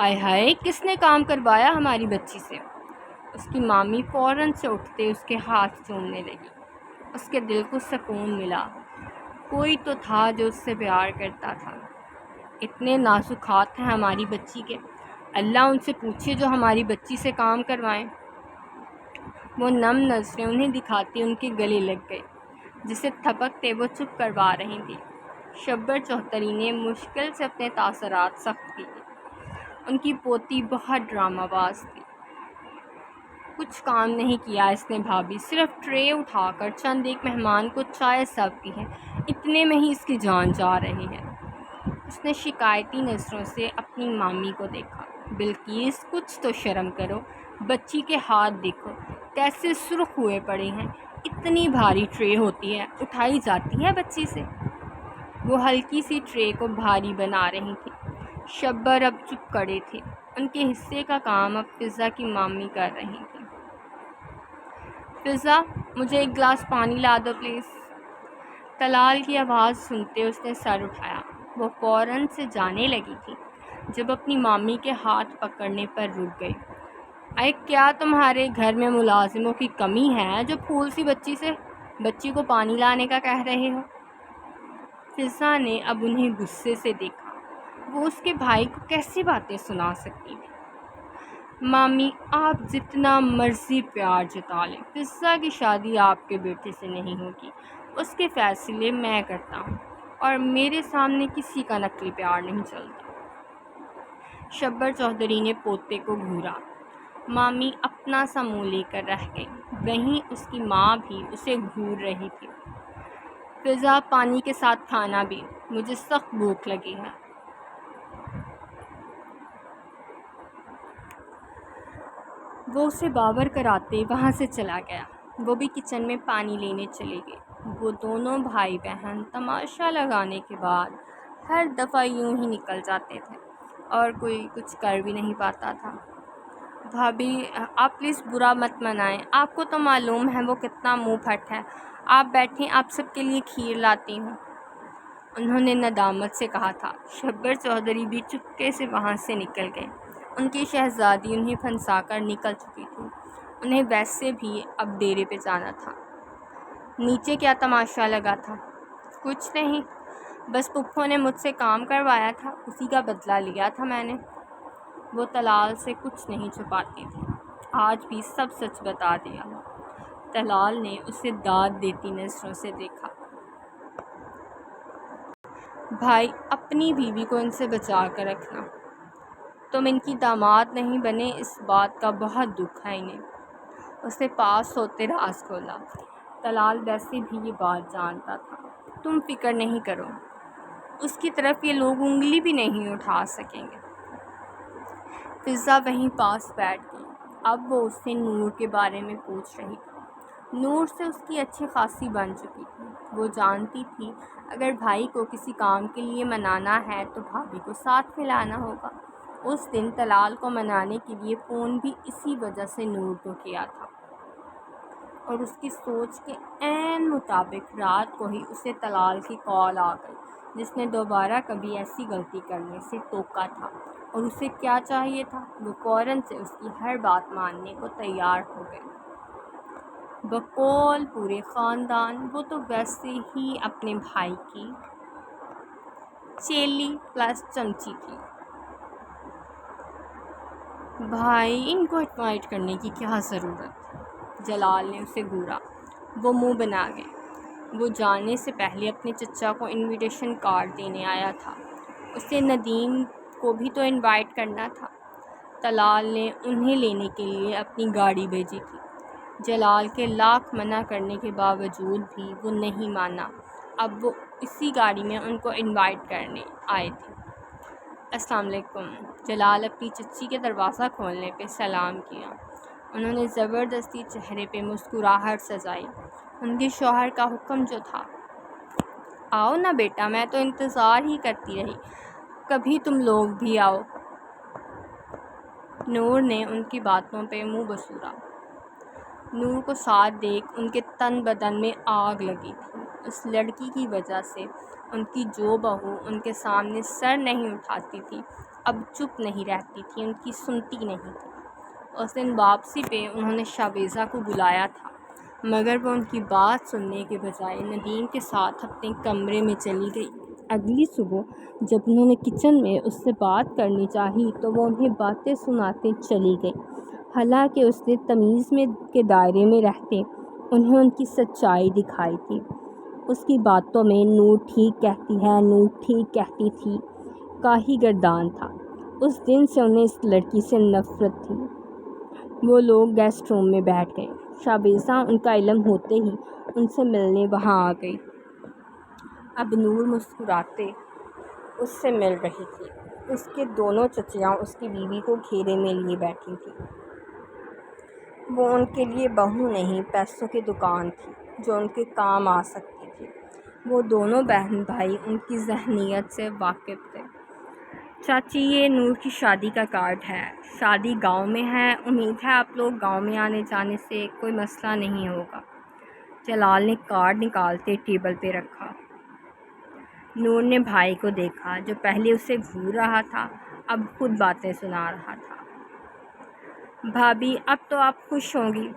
آئے ہائے، کس نے کام کروایا ہماری بچی سے؟ اس کی مامی فوراً سے اٹھتے اس کے ہاتھ چومنے لگی۔ اس کے دل کو سکون ملا، کوئی تو تھا جو اس سے پیار کرتا تھا۔ اتنے نازک ہاتھ ہیں ہماری بچی کے، اللہ ان سے پوچھے جو ہماری بچی سے کام کروائیں۔ وہ نم نظریں انہیں دکھاتی ان کے گلے لگ گئی، جسے تھپکتے وہ چپ کروا رہی تھی۔ شبر چوہتری نے مشکل سے اپنے تاثرات سخت کیے۔ ان کی پوتی بہت ڈرامہ باز تھی۔ کچھ کام نہیں کیا اس نے بھابھی، صرف ٹرے اٹھا کر چند ایک مہمان کو چائے سرو کی ہے، اتنے میں ہی اس کی جان جا رہی ہے۔ اس نے شکایتی نظروں سے اپنی مامی کو دیکھا۔ بلقیس، کچھ تو شرم کرو، بچی کے ہاتھ دیکھو کیسے سرخ ہوئے پڑے ہیں، اتنی بھاری ٹرے ہوتی ہے، اٹھائی جاتی ہے بچی سے؟ وہ ہلکی سی ٹرے کو بھاری بنا رہی تھی۔ شبر اب چپ کڑے تھے، ان کے حصے کا کام اب فضا کی مامی کر رہی تھی۔ فضا، مجھے ایک گلاس پانی لا دو پلیز۔ طلال کی آواز سنتے اس نے سر اٹھایا۔ وہ فوراً سے جانے لگی تھی، جب اپنی مامی کے ہاتھ پکڑنے پر رک گئی۔ اے، کیا تمہارے گھر میں ملازموں کی کمی ہے جو پھول سی بچی کو پانی لانے کا کہہ رہے ہو؟ فضا نے اب انہیں غصے سے دیکھا۔ وہ اس کے بھائی کو کیسی باتیں سنا سکتی تھی؟ مامی، آپ جتنا مرضی پیار جتا لیں، فضا کی شادی آپ کے بیٹے سے نہیں ہوگی، اس کے فیصلے میں کرتا ہوں، اور میرے سامنے کسی کا نقلی پیار نہیں چلتا۔ شبر چوہدری نے پوتے کو گھورا۔ مامی اپنا سا منہ لے کر رہ گئی، وہیں اس کی ماں بھی اسے گھور رہی تھی۔ فضا، پانی کے ساتھ کھانا بھی، مجھے سخت بھوک لگی ہے۔ وہ اسے باور کراتے وہاں سے چلا گیا۔ وہ بھی کچن میں پانی لینے چلے گئے۔ وہ دونوں بھائی بہن تماشا لگانے کے بعد ہر دفعہ یوں ہی نکل جاتے تھے، اور کوئی کچھ کر بھی نہیں پاتا تھا۔ بھابھی، آپ پلیز برا مت منائیں، آپ کو تو معلوم ہے وہ کتنا منہ پھٹ ہے۔ آپ بیٹھیں، آپ سب کے لیے کھیر لاتی ہوں، انہوں نے ندامت سے کہا تھا۔ شبر چوہدری بھی چپکے سے وہاں سے نکل گئے۔ ان کی شہزادی انہیں پھنسا کر نکل چکی تھی۔ انہیں ویسے بھی اب ڈیرے پہ جانا تھا۔ نیچے کیا تماشا لگا تھا؟ کچھ نہیں، بس پپھو نے مجھ سے کام کروایا تھا، اسی کا بدلہ لیا تھا میں نے۔ وہ طلال سے کچھ نہیں چھپاتی تھی، آج بھی سب سچ بتا دیا۔ طلال نے اسے داد دیتی نظروں سے دیکھا۔ بھائی، اپنی بیوی کو ان سے بچا کر رکھنا، تم ان کی داماد نہیں بنے، اس بات کا بہت دکھ ہے انہیں۔ اس نے پاس ہوتے راز کھولا۔ طلال ویسے بھی یہ بات جانتا تھا۔ تم فکر نہیں کرو، اس کی طرف یہ لوگ انگلی بھی نہیں اٹھا سکیں گے۔ فضا وہیں پاس بیٹھ گئی۔ اب وہ اس سے نور کے بارے میں پوچھ رہی تھی۔ نور سے اس کی اچھی خاصی بن چکی تھی۔ وہ جانتی تھی اگر بھائی کو کسی کام کے لیے منانا ہے تو بھابھی کو ساتھ میں لانا ہوگا۔ اس دن طلال کو منانے کے لیے فون بھی اسی وجہ سے نور کو کیا تھا، اور اس کی سوچ کے عین مطابق رات کو ہی اسے طلال کی کال آ گئی، جس نے دوبارہ کبھی ایسی غلطی کرنے سے ٹوکا تھا۔ اور اسے کیا چاہیے تھا؟ وہ فوراً سے اس کی ہر بات ماننے کو تیار ہو گئی۔ بقول پورے خاندان، وہ تو ویسے ہی اپنے بھائی کی چیلی پلس چمچی تھی۔ بھائی، ان کو انوائٹ کرنے کی کیا ضرورت؟ جلال نے اسے گھورا۔ وہ منہ بنا گئے۔ وہ جانے سے پہلے اپنے چچا کو انویٹیشن کارڈ دینے آیا تھا، اسے ندیم کو بھی تو انوائٹ کرنا تھا۔ طلال نے انہیں لینے کے لیے اپنی گاڑی بھیجی تھی۔ جلال کے لاکھ منع کرنے کے باوجود بھی وہ نہیں مانا۔ اب وہ اسی گاڑی میں ان کو انوائٹ کرنے آئے تھے۔ السلام علیکم۔ جلال اپنی چچی کے دروازہ کھولنے پہ سلام کیا۔ انہوں نے زبردستی چہرے پہ مسکراہٹ سجائی۔ ان کے شوہر کا حکم جو تھا، آؤ نا بیٹا، میں تو انتظار ہی کرتی رہی، کبھی تم لوگ بھی آؤ۔ نور نے ان کی باتوں پہ منہ بسورا۔ نور کو ساتھ دیکھ ان کے تن بدن میں آگ لگی تھی۔ اس لڑکی کی وجہ سے ان کی جو بہو ان کے سامنے سر نہیں اٹھاتی تھی، اب چپ نہیں رہتی تھی، ان کی سنتی نہیں تھی۔ اس دن واپسی پہ انہوں نے شاویزہ کو بلایا تھا، مگر وہ ان کی بات سننے کے بجائے ندیم کے ساتھ اپنے کمرے میں چلی گئی۔ اگلی صبح جب انہوں نے کچن میں اس سے بات کرنی چاہی تو وہ انہیں باتیں سناتے چلی گئی، حالانکہ اس نے تمیز کے دائرے میں رہتے انہیں ان کی سچائی دکھائی تھی۔ اس کی باتوں میں نور ٹھیک کہتی ہے، نور ٹھیک کہتی تھی کا ہی گردان تھا۔ اس دن سے انہیں اس لڑکی سے نفرت تھی۔ وہ لوگ گیسٹ روم میں بیٹھ گئے۔ شاویزہ ان کا علم ہوتے ہی ان سے ملنے وہاں آ گئی۔ اب نور مسکراتے اس سے مل رہی تھی۔ اس کے دونوں چچیاں اس کی بیوی کو گھیرے میں لیے بیٹھی تھیں۔ وہ ان کے لیے بہو نہیں، پیسوں کی دکان تھی جو ان کے کام آ سکتی تھی۔ وہ دونوں بہن بھائی ان کی ذہنیت سے واقف تھے۔ چاچی، یہ نور کی شادی کا کارڈ ہے۔ شادی گاؤں میں ہے، امید ہے آپ لوگ گاؤں میں آنے جانے سے کوئی مسئلہ نہیں ہوگا۔ جلال نے کارڈ نکالتے ٹیبل پہ رکھا۔ نور نے بھائی کو دیکھا جو پہلے اسے گھور رہا تھا، اب خود باتیں سنا رہا تھا۔ بھابھی، اب تو آپ خوش ہوں گی۔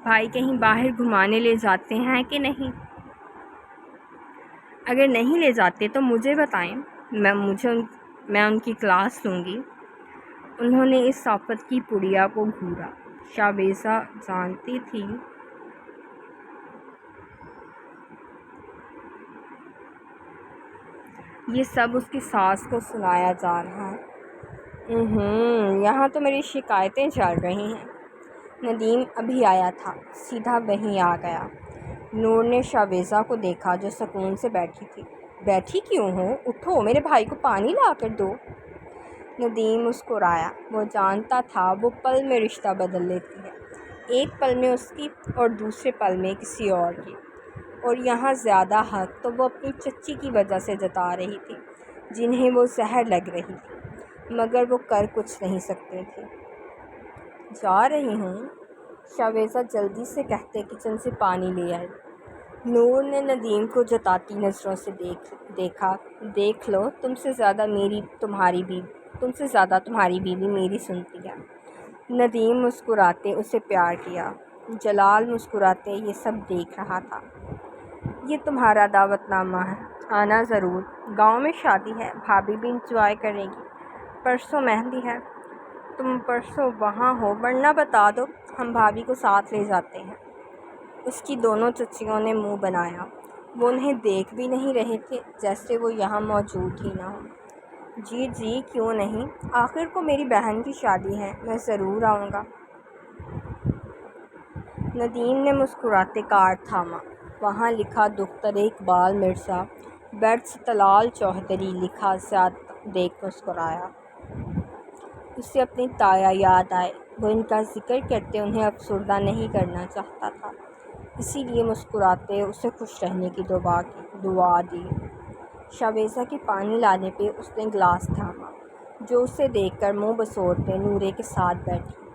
بھائی کہیں باہر گھمانے لے جاتے ہیں کہ نہیں؟ اگر نہیں لے جاتے تو مجھے بتائیں، میں ان کی کلاس لوں گی۔ انہوں نے اس آفت کی پڑیا کو گھورا۔ شاویزہ جانتی تھی یہ سب اس کی ساس کو سنایا جا رہا ہے۔ یہاں تو میری شکایتیں چل رہی ہیں۔ ندیم ابھی آیا تھا، سیدھا وہیں آ گیا۔ نور نے شاویزہ کو دیکھا جو سکون سے بیٹھی تھی۔ بیٹھی کیوں ہو؟ اٹھو، میرے بھائی کو پانی لا کر دو۔ ندیم مسکرایا۔ وہ جانتا تھا وہ پل میں رشتہ بدل لیتی ہے، ایک پل میں اس کی اور دوسرے پل میں کسی اور کی، اور یہاں زیادہ حق تو وہ اپنی چچی کی وجہ سے جتا رہی تھی جنہیں وہ زہر لگ رہی تھی، مگر وہ کر کچھ نہیں سکتے تھے۔ جا رہی ہوں، شاویزہ جلدی سے کہتے کچن سے پانی لے آئی۔ نور نے ندیم کو جتاتی نظروں سے دیکھا۔ دیکھ لو، تم سے زیادہ تمہاری بیوی میری سنتی ہے۔ ندیم مسکراتے اسے پیار کیا۔ جلال مسکراتے یہ سب دیکھ رہا تھا۔ یہ تمہارا دعوت نامہ ہے، آنا ضرور۔ گاؤں میں شادی ہے، بھابھی بھی انجوائے کرے گی۔ پرسوں مہندی ہے، تم پرسوں وہاں ہو، ورنہ بتا دو، ہم بھابھی کو ساتھ لے جاتے ہیں۔ اس کی دونوں چچیوں نے منہ بنایا۔ وہ انہیں دیکھ بھی نہیں رہے تھے، جیسے وہ یہاں موجود ہی نہ ہوں۔ جی کیوں نہیں، آخر کو میری بہن کی شادی ہے، میں ضرور آؤں گا۔ ندیم نے مسکراتے کارڈ تھاما۔ وہاں لکھا دختر اقبال مرزا، برث طلال چوہدری لکھا دیکھ مسکرایا۔ اسے اپنی تایا یاد آئے۔ وہ ان کا ذکر کرتے انہیں افسردہ نہیں کرنا چاہتا تھا، اسی لیے مسکراتے اسے خوش رہنے کی دعا دی۔ شاویزہ کے پانی لانے پہ اس نے گلاس تھاما، جو اسے دیکھ کر منہ بسوڑتے نورے کے ساتھ بیٹھی۔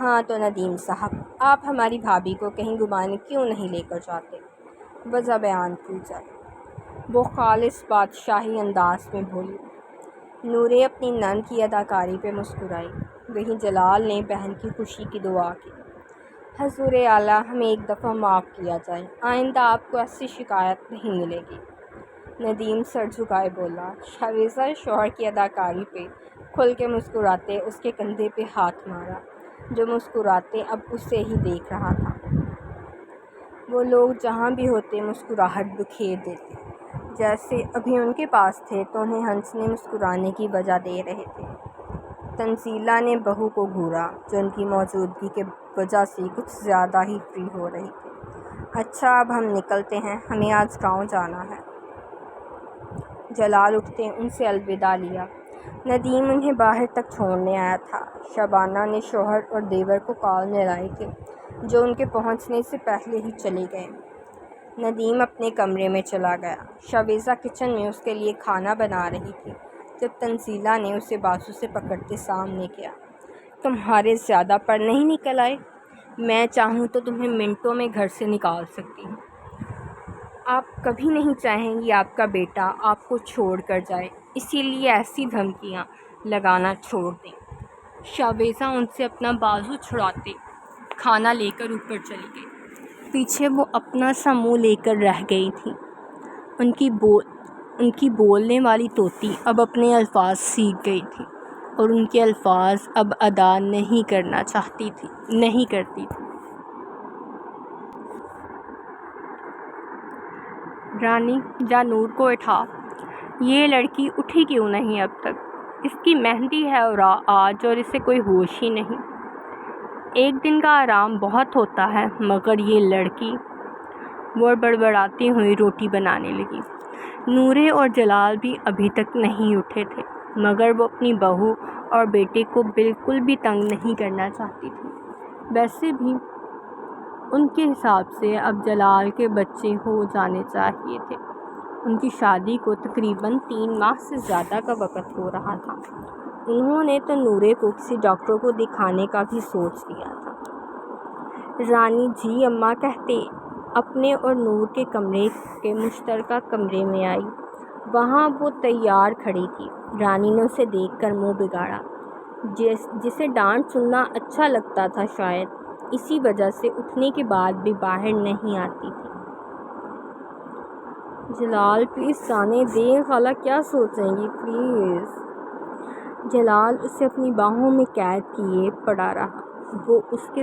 ہاں تو ندیم صاحب، آپ ہماری بھابھی کو کہیں گھمانے کیوں نہیں لے کر جاتے؟ وجہ بیان کی جائے۔ وہ خالص بادشاہی انداز میں بولی۔ نورے اپنی نند کی اداکاری پہ مسکرائی۔ وہیں جلال نے بہن کی خوشی کی دعا کی۔ حضور اعلیٰ، ہمیں ایک دفعہ معاف کیا جائے، آئندہ آپ کو ایسی شکایت نہیں ملے گی۔ ندیم سر جھکائے بولا۔ شاویزہ شوہر کی اداکاری پہ کھل کے مسکراتے اس کے کندھے پہ ہاتھ مارا، جو مسکراتے اب اسے ہی دیکھ رہا تھا۔ وہ لوگ جہاں بھی ہوتے مسکراہٹ بکھیر دیتے، جیسے ابھی ان کے پاس تھے تو انہیں ہنسنے مسکرانے کی وجہ دے رہے تھے۔ تنزیلہ نے بہو کو گھورا، جو ان کی موجودگی کی وجہ سے کچھ زیادہ ہی فری ہو رہی تھی۔ اچھا، اب ہم نکلتے ہیں، ہمیں آج گاؤں جانا ہے۔ جلال اٹھتے ان سے الوداع لیا۔ ندیم انہیں باہر تک چھوڑنے آیا تھا۔ شبانہ نے شوہر اور دیور کو کال ملائی تھی، جو ان کے پہنچنے سے پہلے ہی چلے گئے۔ ندیم اپنے کمرے میں چلا گیا۔ شاویزہ کچن میں اس کے لیے کھانا بنا رہی تھی جب تنزیلہ نے اسے بازو سے پکڑتے سامنے کیا۔ تمہارے زیادہ پر نہیں نکل آئے؟ میں چاہوں تو تمہیں منٹوں میں گھر سے نکال سکتی ہوں۔ آپ کبھی نہیں چاہیں گی آپ کا بیٹا آپ کو چھوڑ کر جائے، اسی لیے ایسی دھمکیاں لگانا چھوڑ دیں۔ شاویزہ ان سے اپنا بازو چھڑاتے کھانا لے کر اوپر چلی گئی۔ پیچھے وہ اپنا سا منہ لے کر رہ گئی تھی۔ ان کی بولنے والی طوطی اب اپنے الفاظ سیکھ گئی تھی اور ان کے الفاظ اب ادا نہیں کرتی تھی۔ رانی، جا نور کو اٹھا۔ یہ لڑکی اٹھی کیوں نہیں اب تک؟ اس کی مہندی ہے اور آج اور اسے کوئی ہوش ہی نہیں۔ ایک دن کا آرام بہت ہوتا ہے مگر یہ لڑکی، وہ بڑبڑاتی ہوئی روٹی بنانے لگی۔ نورے اور جلال بھی ابھی تک نہیں اٹھے تھے مگر وہ اپنی بہو اور بیٹے کو بالکل بھی تنگ نہیں کرنا چاہتی تھی۔ ویسے بھی ان کے حساب سے اب جلال کے بچے ہو جانے چاہیے تھے۔ ان کی شادی کو تقریباً 3 ماہ سے زیادہ کا وقت ہو رہا تھا۔ انہوں نے تو نورے کو کسی ڈاکٹر کو دکھانے کا بھی سوچ لیا تھا۔ رانی جی اماں کہتے اپنے اور نور کے کمرے کے مشترکہ کمرے میں آئی۔ وہاں وہ تیار کھڑی تھی۔ رانی نے اسے دیکھ کر منہ بگاڑا۔ جسے ڈانٹ سننا اچھا لگتا تھا، شاید اسی وجہ سے اٹھنے کے بعد بھی باہر نہیں آتی تھی۔ جلال پلیز جانے دیں، خالہ کیا سوچیں گی، پلیز۔ جلال اسے اپنی باہوں میں قید کیے پڑا رہا۔ وہ اس کے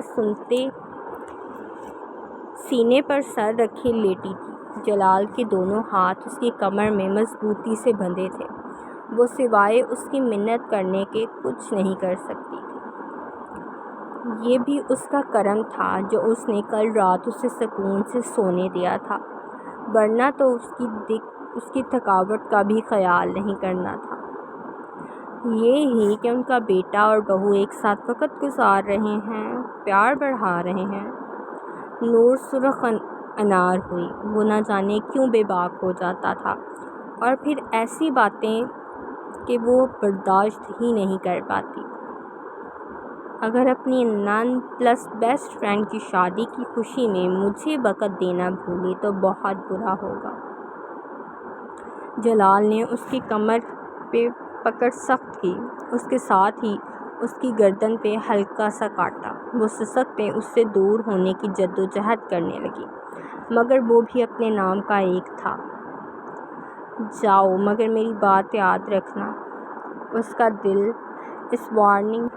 سینے پر سر رکھے لیٹی تھی۔ جلال کے دونوں ہاتھ اس کی کمر میں مضبوطی سے بندھے تھے۔ وہ سوائے اس کی منت کرنے کے کچھ نہیں کر سکتی تھی۔ یہ بھی اس کا کرم تھا جو اس نے کل رات اسے سکون سے سونے دیا تھا، ورنہ تو اس کی تھکاوٹ کا بھی خیال نہیں کرنا تھا۔ یہ ہی کہ ان کا بیٹا اور بہو ایک ساتھ وقت گزار رہے ہیں، پیار بڑھا رہے ہیں۔ نور سرخ انار ہوئی۔ وہ نہ جانے کیوں بے باک ہو جاتا تھا اور پھر ایسی باتیں کہ وہ برداشت ہی نہیں کر پاتی۔ اگر اپنی نند پلس بیسٹ فرینڈ کی شادی کی خوشی میں مجھے وقت دینا بھولی تو بہت برا ہوگا۔ جلال نے اس کی کمر پہ پکڑ سخت کی، اس کے ساتھ ہی اس کی گردن پہ ہلکا سا کاٹا۔ وہ سسکتے اس سے دور ہونے کی جدوجہد کرنے لگی مگر وہ بھی اپنے نام کا ایک تھا۔ جاؤ مگر میری بات یاد رکھنا۔ اس کا دل اس وارننگ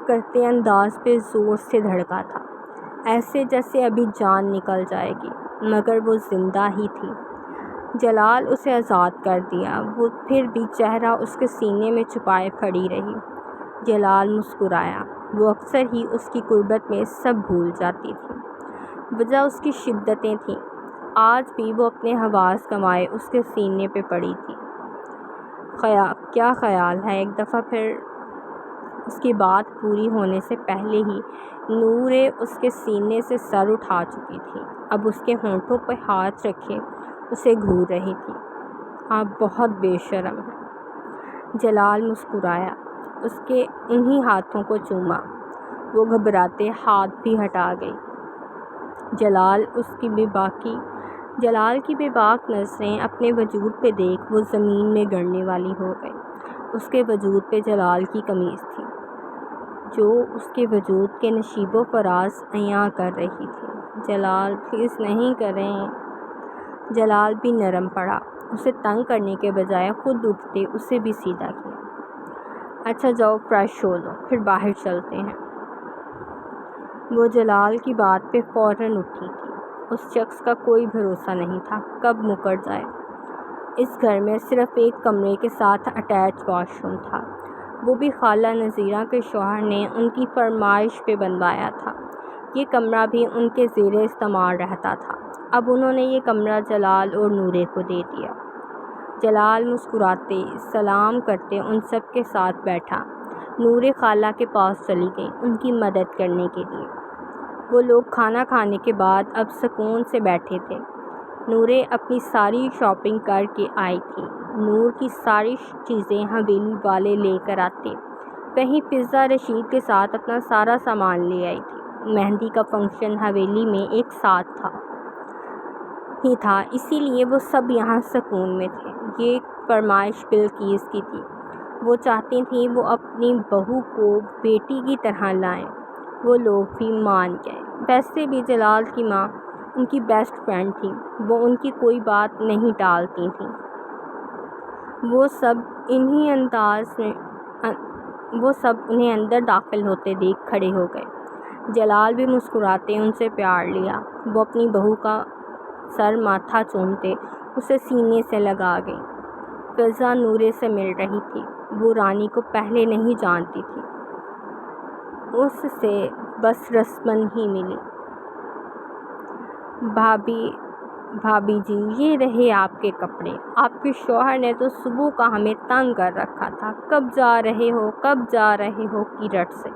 کرتے انداز پہ زور سے دھڑکا تھا، ایسے جیسے ابھی جان نکل جائے گی، مگر وہ زندہ ہی تھی۔ جلال اسے آزاد کر دیا۔ وہ پھر بھی چہرہ اس کے سینے میں چھپائے کھڑی رہی۔ جلال مسکرایا۔ وہ اکثر ہی اس کی قربت میں سب بھول جاتی تھی۔ وجہ اس کی شدتیں تھیں۔ آج بھی وہ اپنے حواس گنوائے اس کے سینے پہ پڑی تھی۔ کیا خیال ہے، ایک دفعہ پھر اس کی بات پوری ہونے سے پہلے ہی نورے اس کے سینے سے سر اٹھا چکی تھی۔ اب اس کے ہونٹوں پہ ہاتھ رکھے اسے گھور رہی تھی۔ آپ بہت بے شرم ہیں۔ جلال مسکرایا، اس کے انہی ہاتھوں کو چوما۔ وہ گھبراتے ہاتھ بھی ہٹا گئی۔ جلال کی بے باک نظریں اپنے وجود پہ دیکھ وہ زمین میں گڑنے والی ہو گئی۔ اس کے وجود پہ جلال کی قمیض تھی جو اس کے وجود کے نشیب و فراز عیاں کر رہی تھی۔ جلال پلیز نہیں کریں۔ جلال بھی نرم پڑا۔ اسے تنگ کرنے کے بجائے خود اٹھتے اسے بھی سیدھا کیا۔ اچھا جاؤ فریش ہو لو، پھر باہر چلتے ہیں۔ وہ جلال کی بات پہ فوراً اٹھی تھی۔ اس شخص کا کوئی بھروسہ نہیں تھا کب مکر جائے۔ اس گھر میں صرف ایک کمرے کے ساتھ اٹیچ واش روم تھا، وہ بھی خالہ نذیرہ کے شوہر نے ان کی فرمائش پہ بنوایا تھا۔ یہ کمرہ بھی ان کے زیر استعمال رہتا تھا۔ اب انہوں نے یہ کمرہ جلال اور نورے کو دے دیا۔ جلال مسکراتے سلام کرتے ان سب کے ساتھ بیٹھا۔ نورے خالہ کے پاس چلی گئی ان کی مدد کرنے کے لیے۔ وہ لوگ کھانا کھانے کے بعد اب سکون سے بیٹھے تھے۔ نورے اپنی ساری شاپنگ کر کے آئی تھی۔ نور کی ساری چیزیں حویلی والے لے کر آتے۔ کہیں فضا رشید کے ساتھ اپنا سارا سامان لے آئی تھی۔ مہندی کا فنکشن حویلی میں ایک ساتھ ہی تھا، اسی لیے وہ سب یہاں سکون میں تھے۔ یہ فرمائش بلقیس کی تھی۔ وہ چاہتی تھیں وہ اپنی بہو کو بیٹی کی طرح لائیں۔ وہ لوگ بھی مان گئے۔ ویسے بھی جلال کی ماں ان کی بیسٹ فرینڈ تھی۔ وہ ان کی کوئی بات نہیں ٹالتی تھیں۔ وہ سب انہیں اندر داخل ہوتے دیکھ کھڑے ہو گئے۔ جلال بھی مسکراتے ان سے پیار لیا۔ وہ اپنی بہو کا سر ماتھا چومتے اسے سینے سے لگا گئی۔ فضا نورے سے مل رہی تھی۔ وہ رانی کو پہلے نہیں جانتی تھی، اس سے بس رسماً ہی ملی۔ بھابی جی، یہ رہے آپ کے کپڑے۔ آپ کے شوہر نے تو صبح کا ہمیں تنگ کر رکھا تھا، کب جا رہے ہو کی رٹ سے۔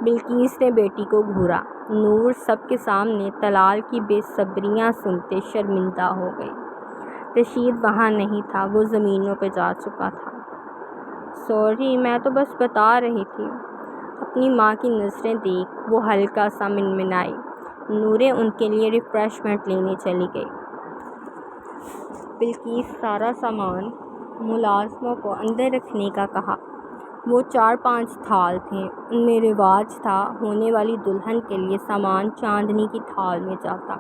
بلقیس نے بیٹی کو گھورا۔ نور سب کے سامنے طلال کی بے صبریاں سنتے شرمندہ ہو گئی۔ رشید وہاں نہیں تھا، وہ زمینوں پہ جا چکا تھا۔ سوری، میں تو بس بتا رہی تھی۔ اپنی ماں کی نظریں دیکھ وہ ہلکا سا منمنائی۔ نوریں ان کے لیے ریفریشمنٹ لینے چلی گئی۔ بلقیس سارا سامان ملازموں کو اندر رکھنے کا کہا۔ وہ 4-5 تھال تھے۔ ان میں رواج تھا ہونے والی دلہن کے لیے سامان چاندنی کی تھال میں جاتا۔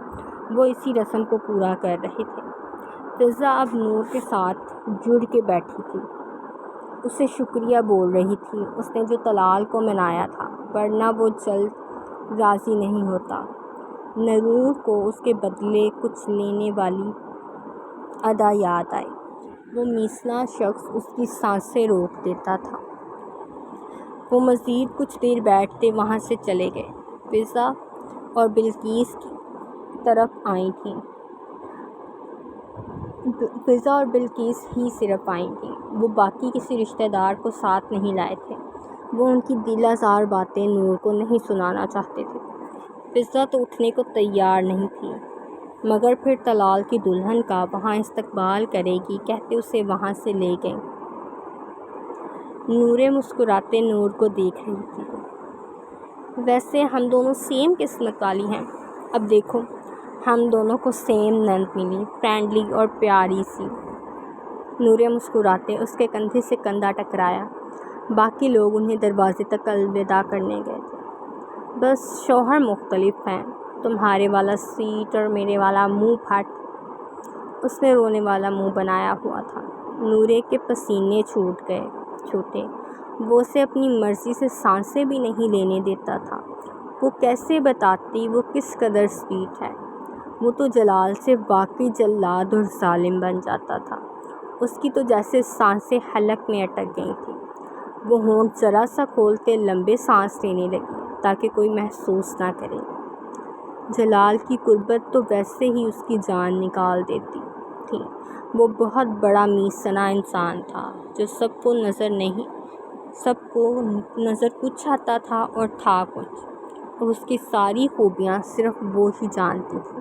وہ اسی رسم کو پورا کر رہے تھے۔ فضا اب نور کے ساتھ جڑ کے بیٹھی تھی، اسے شکریہ بول رہی تھی، اس نے جو طلال کو منایا تھا، ورنہ وہ جلد راضی نہیں ہوتا۔ نور کو اس کے بدلے کچھ لینے والی ادا یاد آئی۔ وہ میسنا شخص اس کی سانسیں روک دیتا تھا۔ وہ مزید کچھ دیر بیٹھتے وہاں سے چلے گئے۔ فضا اور بلقیس کی طرف آئی تھیں۔ فضا اور بلقیس ہی صرف آئی تھیں۔ وہ باقی کسی رشتہ دار کو ساتھ نہیں لائے تھے۔ وہ ان کی دل آزار باتیں نور کو نہیں سنانا چاہتے تھے۔ فضا تو اٹھنے کو تیار نہیں تھی، مگر پھر طلال کی دلہن کا وہاں استقبال کرے گی کہتے اسے وہاں سے لے گئیں۔ نوریں مسکراتے نور کو دیکھ رہی تھی۔ ویسے ہم دونوں سیم قسمت والی ہیں۔ اب دیکھو، ہم دونوں کو سیم نند ملی، فرینڈلی اور پیاری سی۔ نوریں مسکراتے اس کے کندھے سے کندھا ٹکرایا۔ باقی لوگ انہیں دروازے تک الوداع کرنے گئے تھے۔ بس شوہر مختلف ہیں، تمہارے والا سویٹ اور میرے والا منہ پھٹ۔ اس نے رونے والا منہ بنایا ہوا تھا۔ نورے کے پسینے چھوٹے، وہ اسے اپنی مرضی سے سانسیں بھی نہیں لینے دیتا تھا۔ وہ کیسے بتاتی وہ کس قدر سویٹ ہے؟ وہ تو جلال سے واقعی جلاد اور ظالم بن جاتا تھا۔ اس کی تو جیسے سانسیں حلق میں اٹک گئی تھیں۔ وہ ہونٹ ذرا سا کھولتے لمبے سانس لینے لگی تاکہ کوئی محسوس نہ کرے۔ جلال کی قربت تو ویسے ہی اس کی جان نکال دیتی تھی۔ وہ بہت بڑا میسنا انسان تھا جو سب کو نظر کچھ آتا تھا اور تھا کچھ، اور اس کی ساری خوبیاں صرف وہ ہی جانتی تھی۔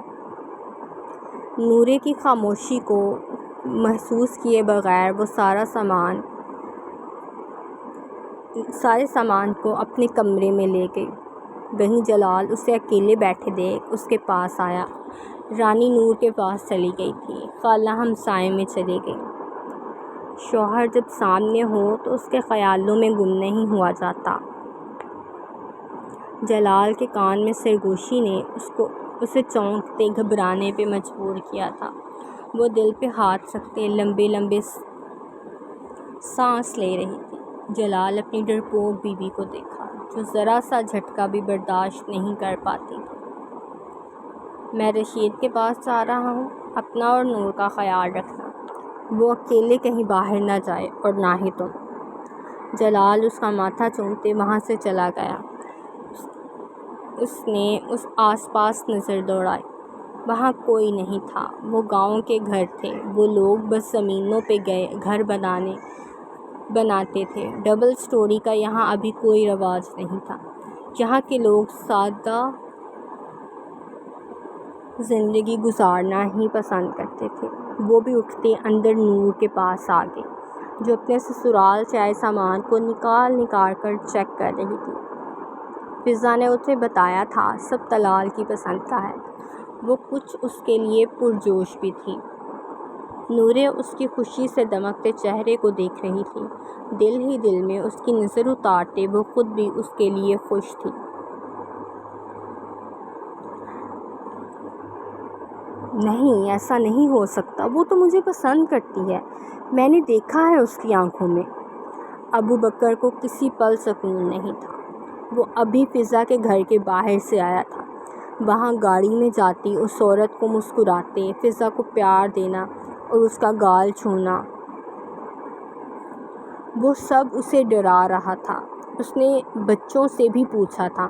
نورے کی خاموشی کو محسوس کیے بغیر وہ سارے سامان کو اپنے کمرے میں لے گئی۔ وہیں جلال اسے اکیلے بیٹھے دیکھ اس کے پاس آیا۔ رانی نور کے پاس چلی گئی تھی، خالہ ہمسائے میں چلی گئی۔ شوہر جب سامنے ہو تو اس کے خیالوں میں گم نہیں ہوا جاتا۔ جلال کے کان میں سرگوشی نے اسے چونکتے گھبرانے پہ مجبور کیا تھا۔ وہ دل پہ ہاتھ رکھتے لمبے لمبے سانس لے رہی تھی۔ جلال اپنی ڈرپوک بیوی کو دیکھا جو ذرا سا جھٹکا بھی برداشت نہیں کر پاتی تھی۔ میں رشید کے پاس جا رہا ہوں، اپنا اور نور کا خیال رکھنا، وہ اکیلے کہیں باہر نہ جائے، اور نہ ہی تم۔ جلال اس کا ماتھا چومتے وہاں سے چلا گیا۔ اس نے آس پاس نظر دوڑائی، وہاں کوئی نہیں تھا۔ وہ گاؤں کے گھر تھے، وہ لوگ بس زمینوں پہ گھر بناتے تھے۔ ڈبل سٹوری کا یہاں ابھی کوئی رواج نہیں تھا۔ یہاں کے لوگ سادہ زندگی گزارنا ہی پسند کرتے تھے۔ وہ بھی اٹھتے اندر نور کے پاس آ گئی جو اپنے سسرال سے آئے سامان کو نکال کر چیک کر رہی تھی۔ فضا نے اسے بتایا تھا سب طلال کی پسند کا ہے۔ وہ کچھ اس کے لیے پرجوش بھی تھی۔ نورے اس کی خوشی سے دمکتے چہرے کو دیکھ رہی تھی۔ دل ہی دل میں اس کی نظر اتارتے وہ خود بھی اس کے لیے خوش تھی۔ نہیں، ایسا نہیں ہو سکتا، وہ تو مجھے پسند کرتی ہے، میں نے دیکھا ہے اس کی آنکھوں میں۔ ابو بکر کو کسی پل سکون نہیں تھا۔ وہ ابھی فضا کے گھر کے باہر سے آیا تھا۔ وہاں گاڑی میں جاتی اس عورت کو مسکراتے فضا کو پیار دینا اور اس کا گال چھونا، وہ سب اسے ڈرا رہا تھا۔ اس نے بچوں سے بھی پوچھا تھا،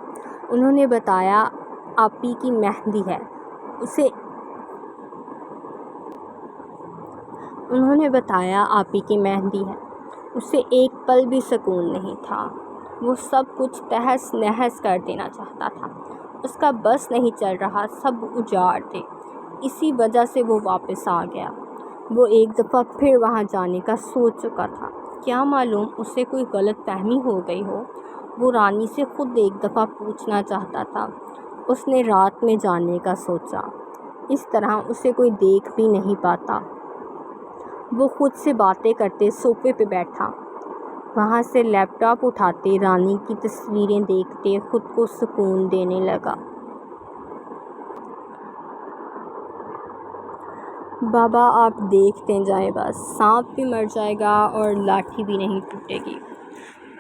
انہوں نے بتایا آپی کی مہندی ہے۔ اسے ایک پل بھی سکون نہیں تھا۔ وہ سب کچھ تہس نہس کر دینا چاہتا تھا۔ اس کا بس نہیں چل رہا، سب اجاڑ دے۔ اسی وجہ سے وہ واپس آ گیا۔ وہ ایک دفعہ پھر وہاں جانے کا سوچ چکا تھا، کیا معلوم اسے کوئی غلط فہمی ہو گئی ہو۔ وہ رانی سے خود ایک دفعہ پوچھنا چاہتا تھا۔ اس نے رات میں جانے کا سوچا، اس طرح اسے کوئی دیکھ بھی نہیں پاتا۔ وہ خود سے باتیں کرتے صوفے پہ بیٹھا، وہاں سے لیپ ٹاپ اٹھاتے رانی کی تصویریں دیکھتے خود کو سکون دینے لگا۔ بابا آپ دیکھتے جائیں، بس سانپ بھی مر جائے گا اور لاٹھی بھی نہیں ٹوٹے گی۔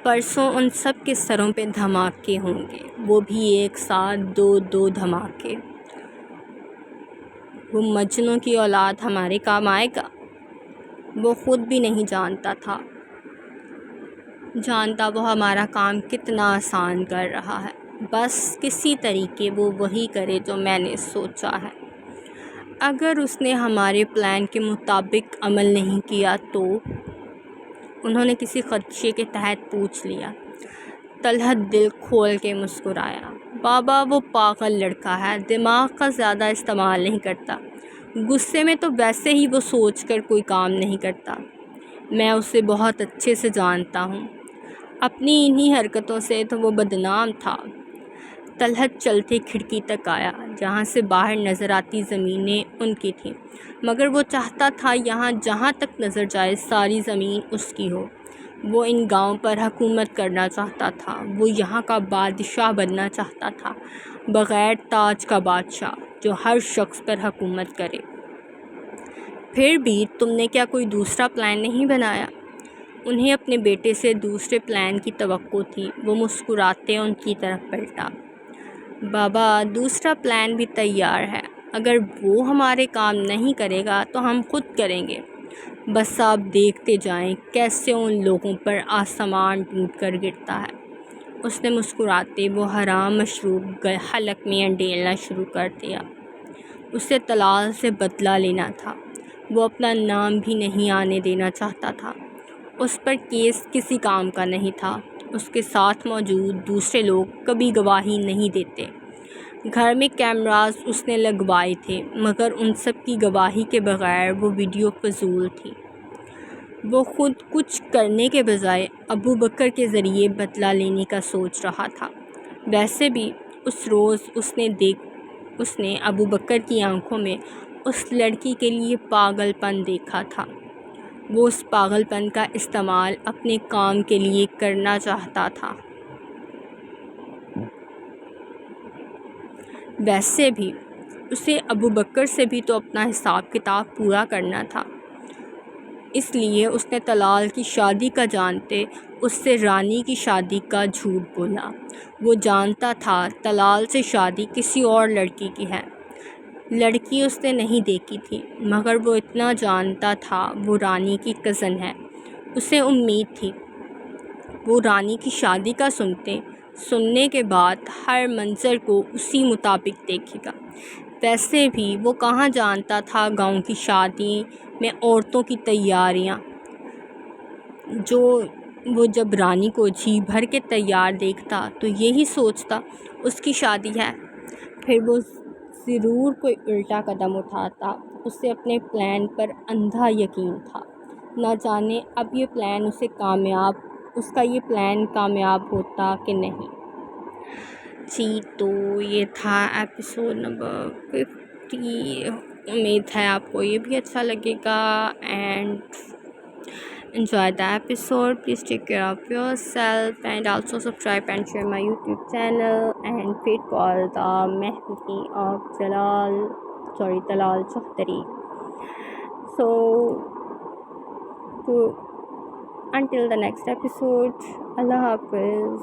پرسوں ان سب کے سروں پہ دھماکے ہوں گے، وہ بھی ایک ساتھ دو دھماکے۔ وہ مجنوں کی اولاد ہمارے کام آئے گا؟ وہ خود بھی نہیں جانتا وہ ہمارا کام کتنا آسان کر رہا ہے۔ بس کسی طریقے وہ وہی کرے جو میں نے سوچا ہے۔ اگر اس نے ہمارے پلان کے مطابق عمل نہیں کیا تو؟ انہوں نے کسی خدشے کے تحت پوچھ لیا۔ طلحت دل کھول کے مسکرایا۔ بابا وہ پاگل لڑکا ہے، دماغ کا زیادہ استعمال نہیں کرتا، غصے میں تو ویسے ہی وہ سوچ کر کوئی کام نہیں کرتا۔ میں اسے بہت اچھے سے جانتا ہوں، اپنی انہی حرکتوں سے تو وہ بدنام تھا۔ طلحت چلتے کھڑکی تک آیا، جہاں سے باہر نظر آتی زمینیں ان کی تھیں، مگر وہ چاہتا تھا یہاں جہاں تک نظر جائے ساری زمین اس کی ہو۔ وہ ان گاؤں پر حکومت کرنا چاہتا تھا، وہ یہاں کا بادشاہ بننا چاہتا تھا، بغیر تاج کا بادشاہ جو ہر شخص پر حکومت کرے۔ پھر بھی تم نے کیا کوئی دوسرا پلان نہیں بنایا؟ انہیں اپنے بیٹے سے دوسرے پلان کی توقع تھی۔ وہ مسکراتے ان کی طرف پلٹا۔ بابا دوسرا پلان بھی تیار ہے، اگر وہ ہمارے کام نہیں کرے گا تو ہم خود کریں گے۔ بس آپ دیکھتے جائیں کیسے ان لوگوں پر آسمان ٹوٹ کر گرتا ہے۔ اس نے مسکراتے وہ حرام مشروب حلق میں انڈیلنا شروع کر دیا۔ اسے طلال سے بدلہ لینا تھا، وہ اپنا نام بھی نہیں آنے دینا چاہتا تھا۔ اس پر کیس کسی کام کا نہیں تھا، اس کے ساتھ موجود دوسرے لوگ کبھی گواہی نہیں دیتے۔ گھر میں کیمراز اس نے لگوائے تھے، مگر ان سب کی گواہی کے بغیر وہ ویڈیو فضول تھی۔ وہ خود کچھ کرنے کے بجائے ابو بکر کے ذریعے بدلہ لینے کا سوچ رہا تھا۔ ویسے بھی اس روز اس نے ابو بکر کی آنکھوں میں اس لڑکی کے لیے پاگل پن دیکھا تھا۔ وہ اس پاگل پن کا استعمال اپنے کام کے لیے کرنا چاہتا تھا۔ ویسے بھی اسے ابو بکر سے بھی تو اپنا حساب کتاب پورا کرنا تھا، اس لیے اس نے طلال کی شادی کا جانتے اس سے رانی کی شادی کا جھوٹ بولا۔ وہ جانتا تھا طلال سے شادی کسی اور لڑکی کی ہے، لڑکی اس نے نہیں دیکھی تھی، مگر وہ اتنا جانتا تھا وہ رانی کی کزن ہے۔ اسے امید تھی وہ رانی کی شادی کا سننے کے بعد ہر منظر کو اسی مطابق دیکھے گا۔ ویسے بھی وہ کہاں جانتا تھا گاؤں کی شادی میں عورتوں کی تیاریاں۔ وہ جب رانی کو جی بھر کے تیار دیکھتا تو یہی سوچتا اس کی شادی ہے، پھر وہ ضرور کوئی الٹا قدم اٹھاتا۔ اسے اپنے پلان پر اندھا یقین تھا، نہ جانے اب اس کا یہ پلان کامیاب ہوتا کہ نہیں۔ جی تو یہ تھا ایپیسوڈ نمبر 50 امید ہے آپ کو یہ بھی اچھا لگے گا. And enjoy the episode. Please take care of yourself and also subscribe and share my YouTube channel and wait for the Mehndi of Talal Choudhury. So until the next episode, Allah Hafiz.